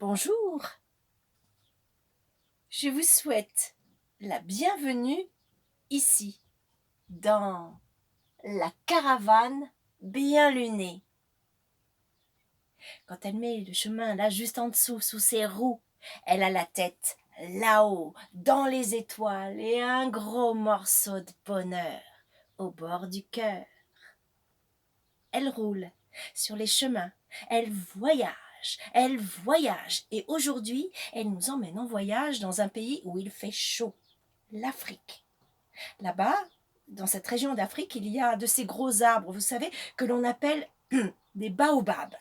Bonjour, je vous souhaite la bienvenue ici, dans la caravane bien lunée. Quand elle met le chemin là juste en dessous, sous ses roues, elle a la tête là-haut, dans les étoiles et un gros morceau de bonheur au bord du cœur. Elle roule sur les chemins, elle voyage et aujourd'hui, elle nous emmène en voyage dans un pays où il fait chaud, l'Afrique. Là-bas, dans cette région d'Afrique, il y a de ces gros arbres, vous savez, que l'on appelle des baobabs.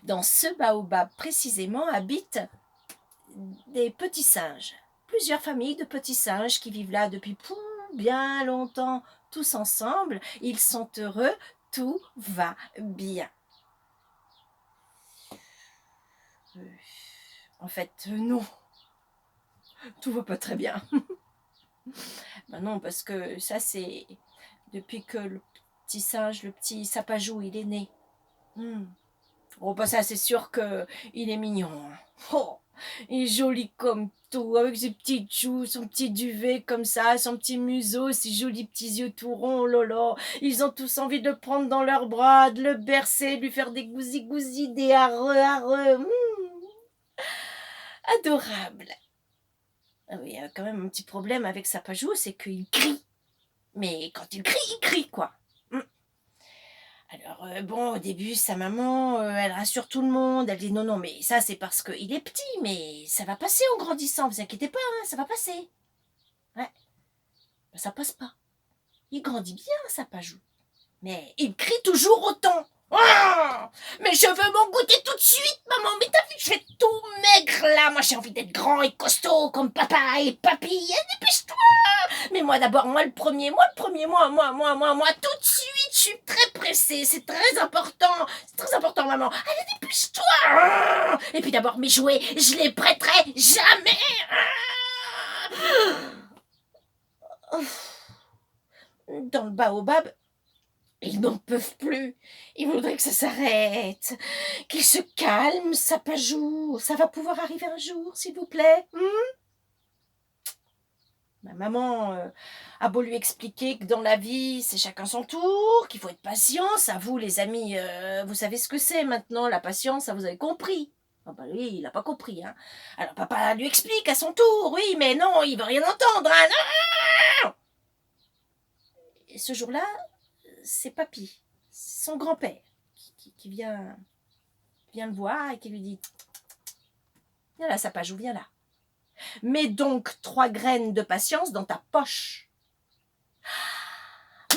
Dans ce baobab précisément habitent des petits singes, plusieurs familles de petits singes qui vivent là depuis bien longtemps, tous ensemble. Ils sont heureux, tout va bien. En fait, non, tout va pas très bien. Ben non, parce que ça, c'est depuis que le petit singe, le petit sapajou, il est né. Oh, bah ça, c'est sûr qu'il est mignon. Hein. Oh, il est joli comme tout, avec ses petites joues, son petit duvet comme ça, son petit museau, ses jolis petits yeux tout ronds, oh là là. Ils ont tous envie de le prendre dans leurs bras, de le bercer, de lui faire des gousi-gousi, des hareux. Adorable. Ah oui, il y a quand même un petit problème avec Sapajou, c'est qu'il crie. Mais quand il crie quoi. Alors, bon, au début, sa maman, elle rassure tout le monde. Elle dit: «Non, non, mais ça, c'est parce qu'il est petit, mais ça va passer en grandissant, vous inquiétez pas, hein, ça va passer». Ouais, bah, ça passe pas. Il grandit bien, Sapajou, mais il crie toujours autant. Ah, mais je veux m'en goûter tout de suite, maman. Mais t'as vu, je suis tout maigre là. Moi, j'ai envie d'être grand et costaud comme papa et papy. Eh, dépêche-toi. Mais moi d'abord, moi le premier, moi, tout de suite, je suis très pressée. C'est très important, maman. Allez, dépêche-toi. Et puis d'abord, mes jouets, je les prêterai jamais. Dans le baobab, ils n'en peuvent plus. Ils voudraient que ça s'arrête. Qu'ils se calment, Sapajou. Ça va pouvoir arriver un jour, s'il vous plaît. Ma maman a beau lui expliquer que dans la vie, c'est chacun son tour, qu'il faut être patient. À vous, les amis, vous savez ce que c'est maintenant, la patience, ça vous avez compris. Ah bah lui, il n'a pas compris. Hein. Alors papa lui explique à son tour, oui, mais non, il veut rien entendre. Hein, non. Et ce jour-là, c'est papy, son grand-père, qui vient le voir et qui lui dit: «Viens là, Sapajou, viens là. Mets donc 3 graines de patience dans ta poche.»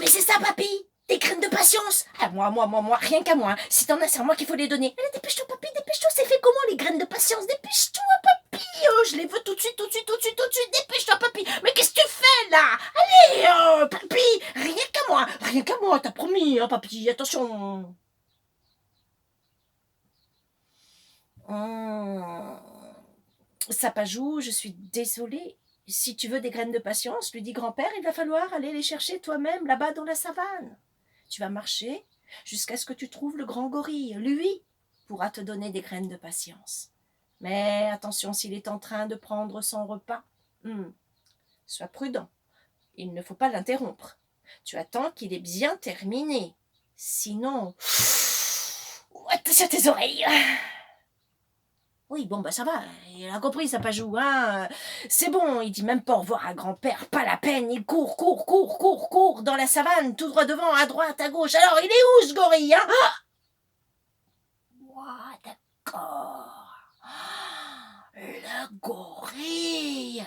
«Mais c'est ça, papy, des graines de patience.» «Ah, moi, rien qu'à moi. Si t'en as, c'est à moi qu'il faut les donner.» «Allez, dépêche-toi, papy, dépêche-toi, c'est fait comment les graines de patience? Dépêche-toi, papy. Oh, je les veux tout de suite. Dépêche-toi, papy. Mais qu'est-ce que tu fais là? Allez, papy, rien qu'à moi, t'as promis, hein, papy, attention.» Sapajou, je suis désolée. Si tu veux des graines de patience, lui dit grand-père, il va falloir aller les chercher toi-même là-bas dans la savane. Tu vas marcher jusqu'à ce que tu trouves le grand gorille. Lui pourra te donner des graines de patience. Mais attention, s'il est en train de prendre son repas, sois prudent. Il ne faut pas l'interrompre. Tu attends qu'il ait bien terminé. Sinon, attention à tes oreilles. Oui, bon, bah ça va, il a compris, Sapajou, hein. C'est bon, il dit même pas au revoir à grand-père, pas la peine, il court dans la savane, tout droit devant, à droite, à gauche. Alors, il est où ce gorille, hein? Ouah, d'accord. Le gorille.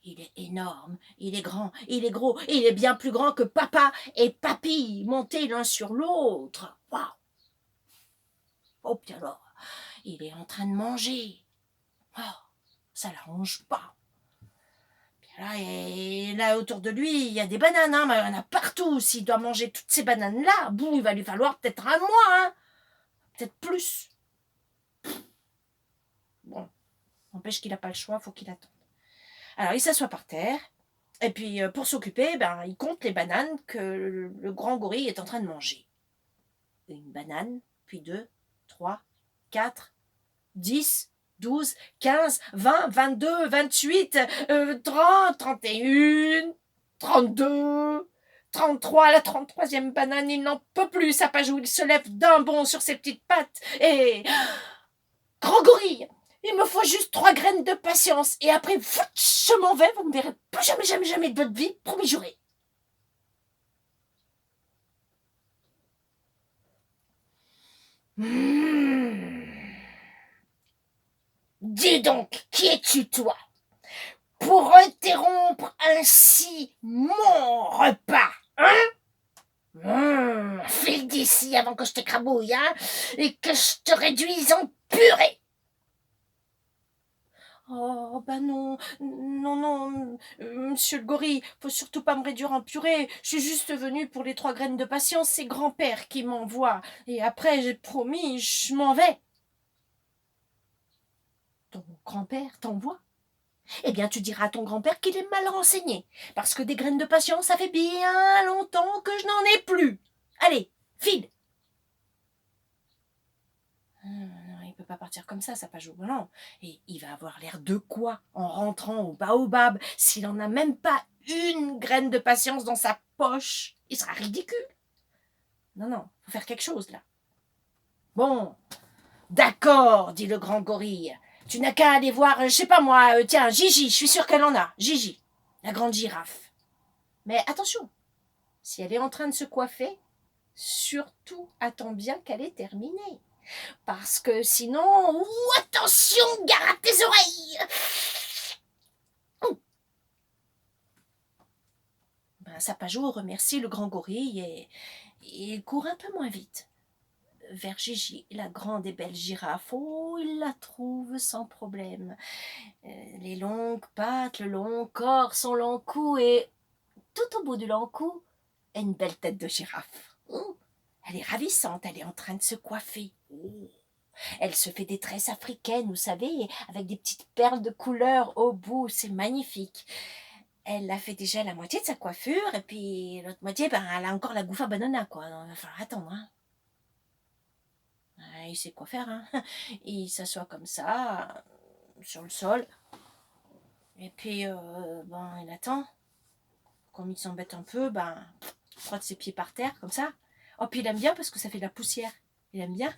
Il est énorme, il est grand, il est gros, il est bien plus grand que papa et papy, montés l'un sur l'autre. Waouh. Oh, puis alors, il est en train de manger. Oh, ça l'arrange pas. Et là, autour de lui, il y a des bananes, hein, mais il y en a partout. S'il doit manger toutes ces bananes-là, il va lui falloir peut-être un mois, hein, peut-être plus. Bon, n'empêche qu'il n'a pas le choix, il faut qu'il attende. Alors, il s'assoit par terre, et puis pour s'occuper, il compte les bananes que le grand gorille est en train de manger. Une banane, puis 2, 3, 4, 10, 12, 15, 20, 22, 28, 30, 31, 32, 33, la 33e banane, il n'en peut plus, Sapajou, il se lève d'un bond sur ses petites pattes et... Grand gorille, il me faut juste 3 graines de patience et après, je m'en vais, vous ne me verrez plus jamais, jamais, jamais de votre vie, promis juré. Dis donc, qui es-tu, toi, pour interrompre ainsi mon repas, hein? File d'ici avant que je t'écrabouille, hein, et que je te réduise en purée. Oh, bah non, non, non, monsieur le gorille, faut surtout pas me réduire en purée. Je suis juste venue pour les 3 graines de patience, c'est grand-père qui m'envoie. Et après, j'ai promis, je m'en vais. Ton grand-père t'envoie? Eh bien, tu diras à ton grand-père qu'il est mal renseigné, parce que des graines de patience, ça fait bien longtemps que je n'en ai plus. Allez, file. Non, il peut pas partir comme ça pas jouer. Non. Et il va avoir l'air de quoi en rentrant au baobab s'il en a même pas une graine de patience dans sa poche? Il sera ridicule. Non, faut faire quelque chose là. Bon, d'accord, dit le grand gorille. Tu n'as qu'à aller voir, je sais pas moi, tiens, Gigi, je suis sûre qu'elle en a. Gigi, la grande girafe. Mais attention, si elle est en train de se coiffer, surtout attends bien qu'elle ait terminé. Parce que sinon, attention, gare à tes oreilles. Sapajou remercie le grand gorille et il court un peu moins vite. Vers Gigi, la grande et belle girafe, oh, il la trouve sans problème. Les longues pattes, le long corps, son long cou et tout au bout du long cou, une belle tête de girafe. Oh, elle est ravissante, elle est en train de se coiffer. Oh. Elle se fait des tresses africaines, vous savez, avec des petites perles de couleur au bout, c'est magnifique. Elle a fait déjà la moitié de sa coiffure, et puis l'autre moitié, elle a encore la gouffe à banana, quoi. Il va falloir attendre, hein. Il sait quoi faire, hein. Il s'assoit comme ça, sur le sol, et puis, il attend. Comme il s'embête un peu, il frotte ses pieds par terre, comme ça. Oh, puis il aime bien parce que ça fait de la poussière. Il aime bien.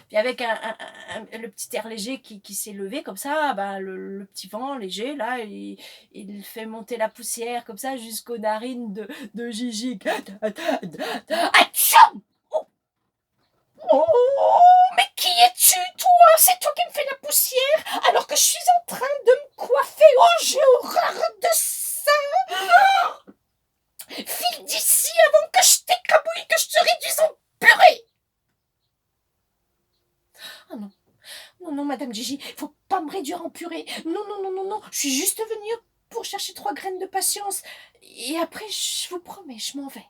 Puis avec le petit air léger qui s'est levé comme ça, le petit vent léger, là, il fait monter la poussière comme ça jusqu'aux narines de Gigi. Atcham! Oh, mais qui es-tu, toi? C'est toi qui me fais la poussière alors que je suis en train de me coiffer. Oh, j'ai horreur de ça! File d'ici avant que je t'écrabouille, que je te réduise en purée! Ah non. Non, Madame Gigi, faut pas me réduire en purée. Non. Je suis juste venue pour chercher 3 graines de patience. Et après, je vous promets, je m'en vais.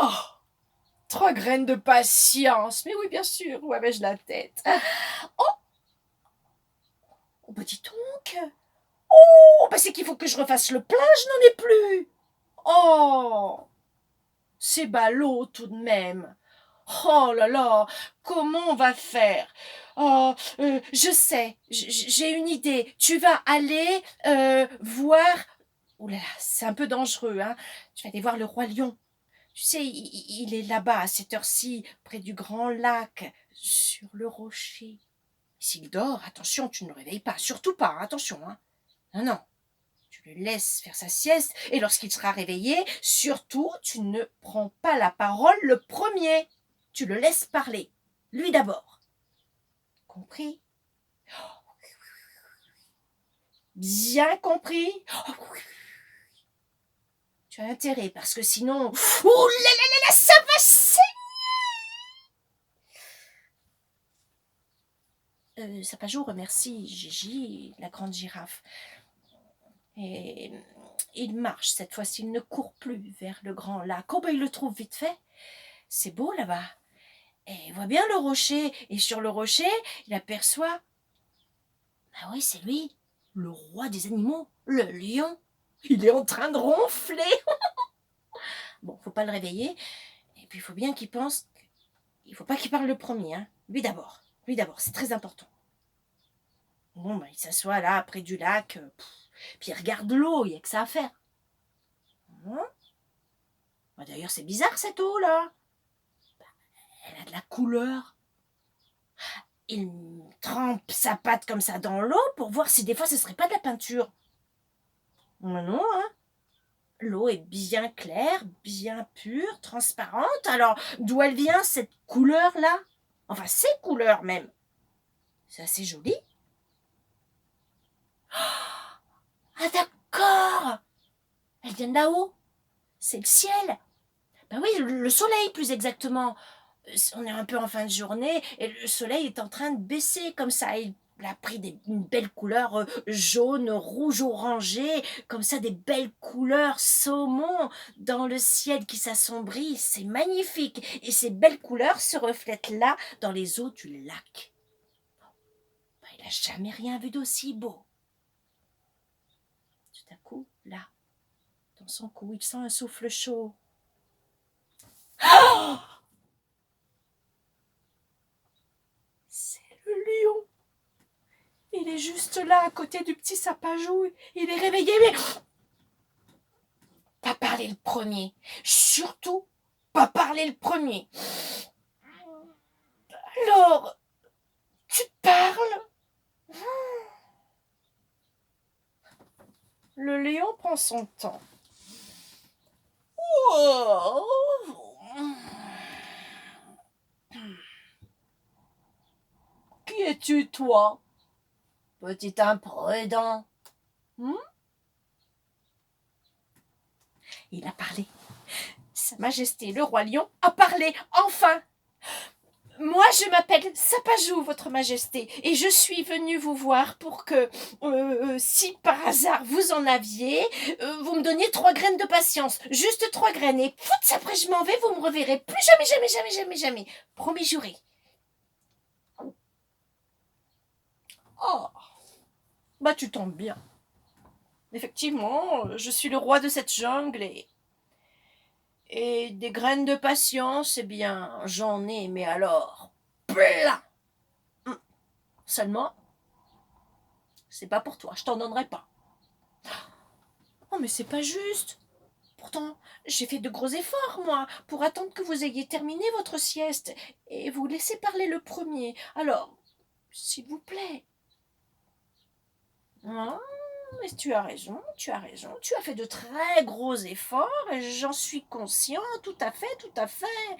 Oh, 3 graines de patience. Mais oui, bien sûr. Où avais-je la tête? Oh, dis donc. Oh, c'est qu'il faut que je refasse le plein, je n'en ai plus. Oh, c'est ballot tout de même. Oh là là, comment on va faire? Oh, je sais, j'ai une idée. Tu vas aller voir... Ouh là là, c'est un peu dangereux, hein. Tu vas aller voir le roi lion. Tu sais, il est là-bas à cette heure-ci, près du grand lac, sur le rocher. S'il dort, attention, tu ne le réveilles pas, surtout pas, attention, hein. Non. Tu le laisses faire sa sieste, et lorsqu'il sera réveillé, surtout, tu ne prends pas la parole le premier. Tu le laisses parler. Lui d'abord. Compris? Bien compris? Tu as intérêt, parce que sinon... Ouh là, ça va saigner! Sapajou remercie Gigi, la grande girafe. Et il marche cette fois-ci, il ne court plus vers le grand lac. Oh, il le trouve vite fait. C'est beau là-bas. Et il voit bien le rocher. Et sur le rocher, il aperçoit... Ah oui, c'est lui, le roi des animaux, le lion. Il est en train de ronfler. Bon, faut pas le réveiller. Et puis, il faut bien qu'il pense... Il faut pas qu'il parle le premier, hein. Lui d'abord, c'est très important. Bon, ben, il s'assoit là, près du lac, puis il regarde l'eau, il n'y a que ça à faire. Hein. Bah, d'ailleurs, c'est bizarre cette eau-là. Elle a de la couleur. Il trempe sa patte comme ça dans l'eau pour voir si des fois ce serait pas de la peinture. Mais non, hein. L'eau est bien claire, bien pure, transparente. Alors, d'où elle vient cette couleur-là? Enfin, ces couleurs même. C'est assez joli. Ah d'accord. Elle vient de là-haut. C'est le ciel. Ben oui, le soleil plus exactement. On est un peu en fin de journée et le soleil est en train de baisser comme ça. Il a pris une belle couleur jaune, rouge, orangé, comme ça des belles couleurs saumon dans le ciel qui s'assombrit. C'est magnifique. Et ces belles couleurs se reflètent là dans les eaux du lac. Ben, il n'a jamais rien vu d'aussi beau. Tout à coup, là, dans son cou, il sent un souffle chaud. Oh, c'est le lion. Il est juste là, à côté du petit sapajou. Il est réveillé, mais pas parler le premier. Surtout, pas parler le premier. Alors, tu parles? Le lion prend son temps. Oh. Qui es-tu, toi, petit imprudent? Il a parlé. Sa Majesté le roi lion a parlé, enfin. Moi, je m'appelle Sapajou, votre Majesté, et je suis venue vous voir pour que, si par hasard vous en aviez, vous me donniez 3 graines de patience, juste 3 graines, et pouf, après je m'en vais, vous me reverrez plus jamais, jamais, jamais, jamais, jamais. Promis juré. Oh, bah tu tombes bien. Effectivement, je suis le roi de cette jungle et des graines de patience, eh bien, j'en ai, mais alors, plein. Seulement, c'est pas pour toi, je t'en donnerai pas. Oh, mais c'est pas juste. Pourtant, j'ai fait de gros efforts, moi, pour attendre que vous ayez terminé votre sieste et vous laisser parler le premier. Alors, s'il vous plaît. Oh, mais tu as raison, tu as raison. Tu as fait de très gros efforts et j'en suis conscient, tout à fait, tout à fait.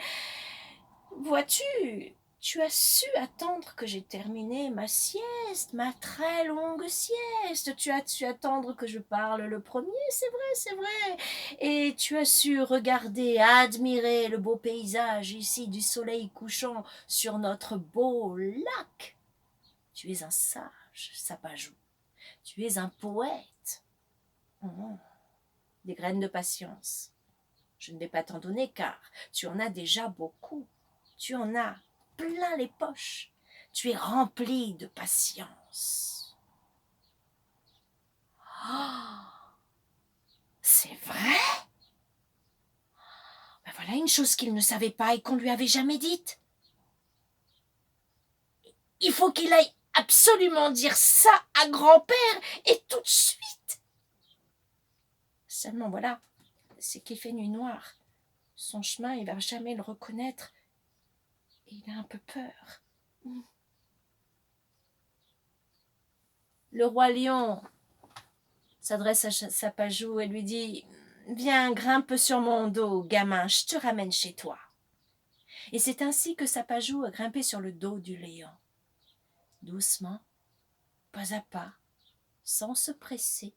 Vois-tu, tu as su attendre que j'ai terminé ma sieste, ma très longue sieste. Tu as su attendre que je parle le premier, c'est vrai, c'est vrai. Et tu as su regarder, admirer le beau paysage ici du soleil couchant sur notre beau lac. Tu es un sage, Sapajou. Tu es un poète. Oh, des graines de patience. Je ne vais pas t'en donner car tu en as déjà beaucoup. Tu en as plein les poches. Tu es rempli de patience. Oh, c'est vrai? Ben voilà une chose qu'il ne savait pas et qu'on lui avait jamais dite. Il faut qu'il aille absolument dire ça à grand-père et tout de suite. Seulement voilà, c'est qu'il fait nuit noire. Son chemin, il va jamais le reconnaître. Et il a un peu peur. Le roi lion s'adresse à Sapajou et lui dit « Viens, grimpe sur mon dos, gamin, je te ramène chez toi. » Et c'est ainsi que Sapajou a grimpé sur le dos du lion. Doucement, pas à pas, sans se presser.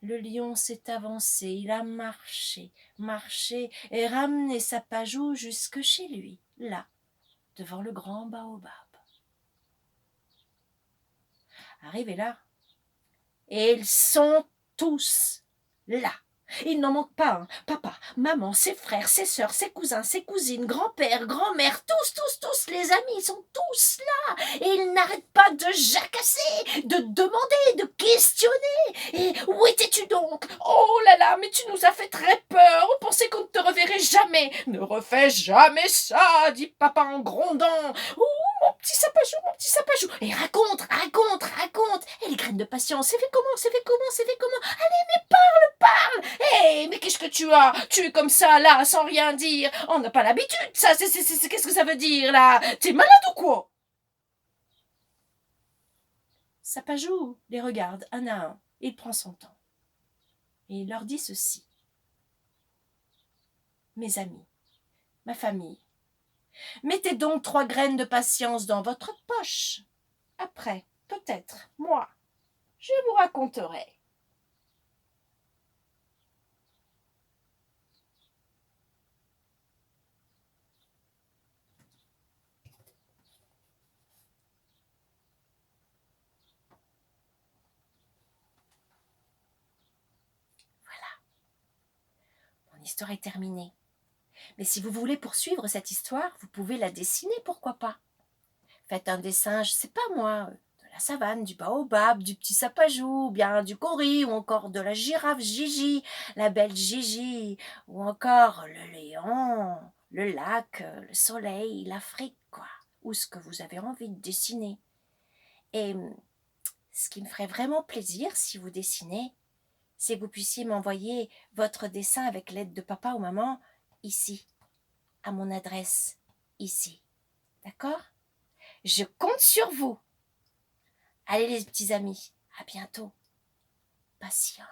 Le lion s'est avancé, il a marché, marché et ramené Sapajou jusque chez lui, là, devant le grand baobab. Arrivé là, et ils sont tous là. Il n'en manque pas, hein. Papa, maman, ses frères, ses sœurs, ses cousins, ses cousines, grand-père, grand-mère, tous, les amis, ils sont tous là. Et ils n'arrêtent pas de jacasser, de demander, de questionner. Et où étais-tu donc? Oh là là, mais tu nous as fait très peur. On pensait qu'on ne te reverrait jamais. Ne refais jamais ça, dit papa en grondant. Oh, mon petit sapajou, mon petit sapajou. Et raconte, de patience. C'est fait comment? C'est fait comment? C'est fait comment? Allez, mais parle! Hé, mais qu'est-ce que tu as? Tu es comme ça, là, sans rien dire. On n'a pas l'habitude, ça. Qu'est-ce que ça veut dire, là? T'es malade ou quoi? Sapajou les regarde un à un. Il prend son temps. Et il leur dit ceci. Mes amis, ma famille, mettez donc 3 graines de patience dans votre poche. Après, peut-être, moi, je vous raconterai. Mon histoire est terminée. Mais si vous voulez poursuivre cette histoire, vous pouvez la dessiner, pourquoi pas. Faites un dessin, je sais pas moi, de la savane, du baobab, du petit sapajou, ou bien du gorille, ou encore de la girafe Gigi, la belle Gigi, ou encore le lion, le lac, le soleil, l'Afrique, quoi. Ou ce que vous avez envie de dessiner. Et ce qui me ferait vraiment plaisir si vous dessinez, c'est que vous puissiez m'envoyer votre dessin avec l'aide de papa ou maman ici, à mon adresse, ici. D'accord? Je compte sur vous. Allez les petits amis, à bientôt. Patience.